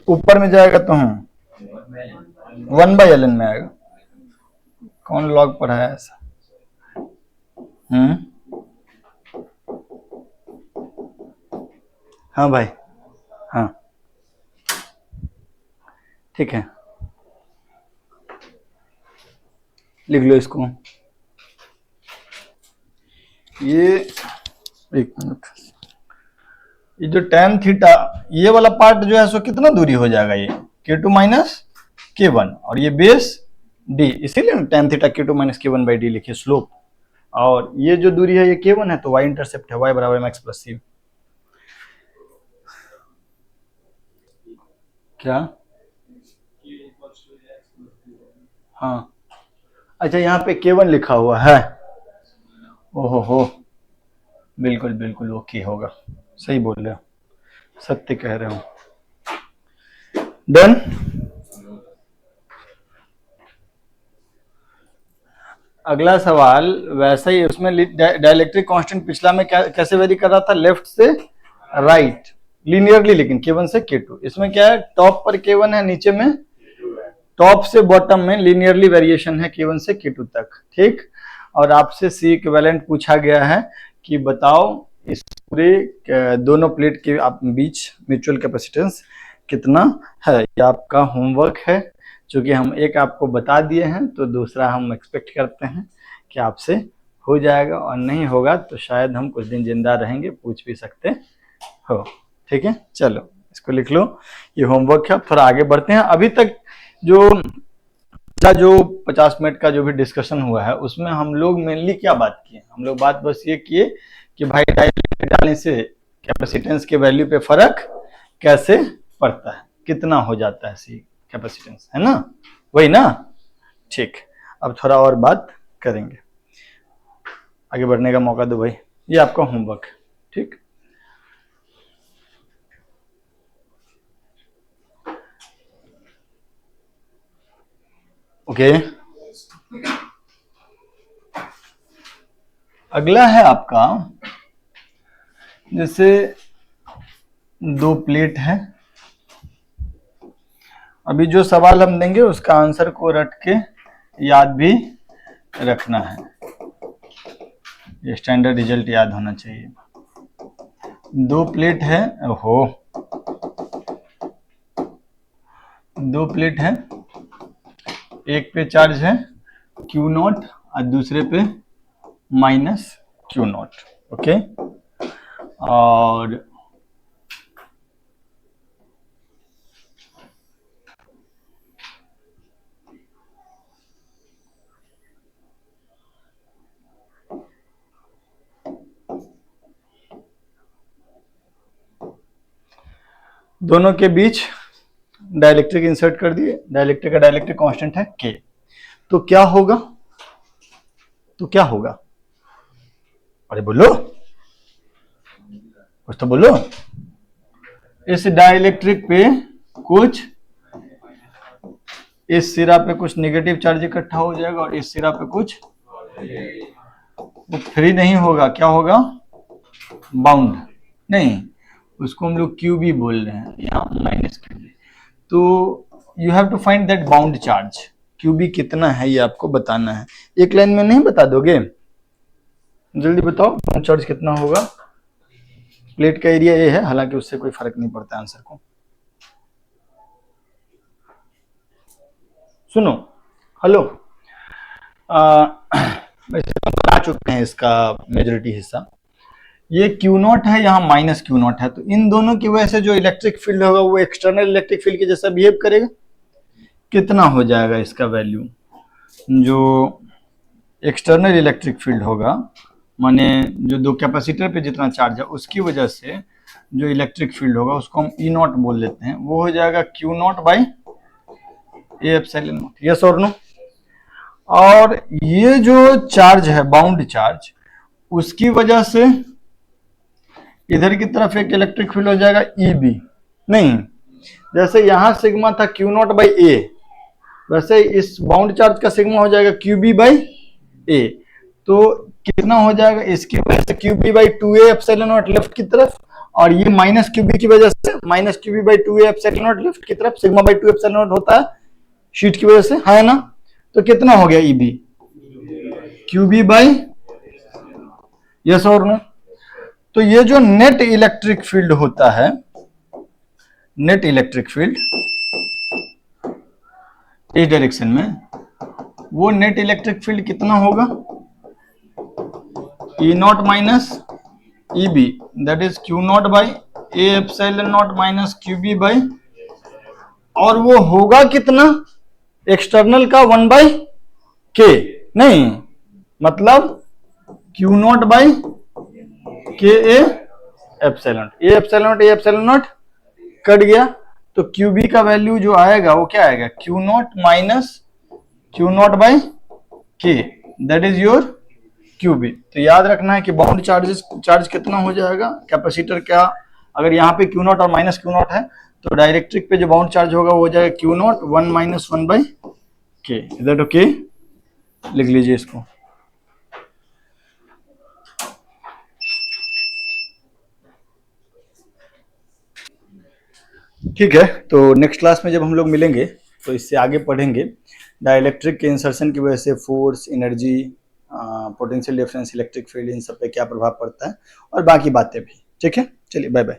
ऊपर में जाएगा तो हम 1/ln में आएगा। कौन लॉग पढ़ा है ऐसा? हाँ भाई, हाँ ठीक है, लिख लो इसको। ये एक मिनट, ये जो tan थीटा ये वाला पार्ट जो है सो कितना दूरी हो जाएगा, ये K2 माइनस K1 और ये बेस D, इसीलिए tan theta K2 minus K1 by D लिखिए स्लोप। और ये जो दूरी है ये K1 है तो y इंटरसेप्ट है, y बराबर mx प्लस c। क्या? हाँ अच्छा, यहाँ पे K1 लिखा हुआ है, ओहो हो, बिल्कुल बिल्कुल ओके होगा, सही बोल रहे हो, सत्य कह रहे हो। डन। अगला सवाल वैसा ही, उसमें डाइलेक्ट्रिक कांस्टेंट पिछला में कैसे वेरी कर रहा था, लेफ्ट से राइट लीनियरली, लेकिन K1 से K2। इसमें क्या है, टॉप पर K1 है, नीचे में टॉप से बॉटम में लीनियरली वेरिएशन है K1 से K2 तक, ठीक। और आपसे सी इक्विवेलेंट पूछा गया है कि बताओ इस पूरे दोनों प्लेट के बीच म्यूचुअल कैपेसिटेंस कितना है। ये आपका होमवर्क है, चूंकि हम एक आपको बता दिए हैं तो दूसरा हम एक्सपेक्ट करते हैं कि आपसे हो जाएगा, और नहीं होगा तो शायद हम कुछ दिन जिंदा रहेंगे, पूछ भी सकते हो, ठीक है। चलो इसको लिख लो, ये होमवर्क है। थोड़ा आगे बढ़ते हैं। अभी तक जो 50 मिनट का जो भी डिस्कशन हुआ है उसमें हम लोग मेनली क्या बात किए, हम लोग बात बस ये किए कि भाई डाइलेक्ट्रिक डालने से कैपेसिटेंस के वैल्यू पे फर्क कैसे पड़ता है, कितना हो जाता है सी कैपेसिटेंस, है ना, वही ना, ठीक। अब थोड़ा और बात करेंगे, आगे बढ़ने का मौका दो भाई, ये आपका होमवर्क है, ठीक। ओके अगला है आपका, जैसे दो प्लेट है, अभी जो सवाल हम देंगे उसका आंसर को रट के याद भी रखना है, ये स्टैंडर्ड रिजल्ट याद होना चाहिए। दो प्लेट है, ओहो, दो प्लेट है, एक पे चार्ज है Q0 और दूसरे पे माइनस Q0, ओके। और दोनों के बीच डाइलेक्ट्रिक इंसर्ट कर दिए, डाइलेक्ट्रिक का डाइलेक्ट्रिक कांस्टेंट है K, तो क्या होगा, तो क्या होगा, अरे बोलो, कुछ तो बोलो। इस डाइलेक्ट्रिक पे कुछ, इस सिरा पे कुछ नेगेटिव चार्ज इकट्ठा हो जाएगा और इस सिरा पे कुछ, वो फ्री नहीं होगा, क्या होगा, बाउंड, नहीं, उसको हम लोग क्यू भी बोल रहे हैं, यहाँ माइनस क्यू बी। तो you have to find that bound charge, Q B कितना है ये आपको बताना है। एक लाइन में नहीं बता दोगे, जल्दी बताओ बाउंड चार्ज कितना होगा। प्लेट का एरिया ये है, हालांकि उससे कोई फर्क नहीं पड़ता आंसर को। सुनो, हेलो, वैसे हम बता चुके हैं इसका मेजॉरिटी हिस्सा। ये Q0 है, यहाँ माइनस Q0 है, तो इन दोनों की वजह से जो इलेक्ट्रिक फील्ड होगा वो एक्सटर्नल इलेक्ट्रिक फील्ड के जैसा बिहेव करेगा। कितना हो जाएगा इसका वैल्यू, जो एक्सटर्नल इलेक्ट्रिक फील्ड होगा, माने जो दो कैपेसिटर पे जितना चार्ज है उसकी वजह से जो इलेक्ट्रिक फील्ड होगा उसको हम E0 बोल लेते हैं, वो हो जाएगा Q0 by A epsilon not, yes और नो। और ये जो चार्ज है बाउंड चार्ज, उसकी वजह से इधर की तरफ एक इलेक्ट्रिक फील्ड हो जाएगा EB, नहीं, जैसे यहां सिग्मा था Q0 बाई ए, वैसे इस बाउंड चार्ज का सिग्मा हो जाएगा QB बाई ए। तो कितना हो जाएगा, इसकी वजह से QB by 2A epsilon not left की तरफ, और ये माइनस QB की वजह से minus QB by 2A epsilon not left की तरफ, सिग्मा बाई 2 एप्सिलॉन नॉट होता है शीट की वजह से, है ना। तो कितना हो गया EB, QB बाई, यस और नो। तो ये जो नेट इलेक्ट्रिक फील्ड होता है, नेट इलेक्ट्रिक फील्ड इस डायरेक्शन में, वो नेट इलेक्ट्रिक फील्ड कितना होगा, E not minus EB, that is Q not by A epsilon not minus QB by, और वो होगा कितना, एक्सटर्नल का 1 बाई K, नहीं मतलब Q not by K A epsilon not cut गया, तो QB का वैल्यू जो आएगा वो क्या आएगा, Q not minus Q not by K, that is your QB। तो याद रखना है कि बाउंड चार्ज कितना हो जाएगा, कैपेसिटर का अगर यहाँ पे Q नॉट और माइनस Q नॉट है, तो डायरेक्ट्रिक पे जो बाउंड चार्ज होगा वो हो जाएगा Q not 1 minus 1 by K। Is that okay, लिख लीजिए इसको। ठीक है, तो नेक्स्ट क्लास में जब हम लोग मिलेंगे तो इससे आगे पढ़ेंगे डाइलेक्ट्रिक के इंसर्शन की वजह से force, energy, potential difference, electric field, इन सब पे क्या प्रभाव पड़ता है, और बाकी बातें भी। ठीक है, चलिए बाय बाय।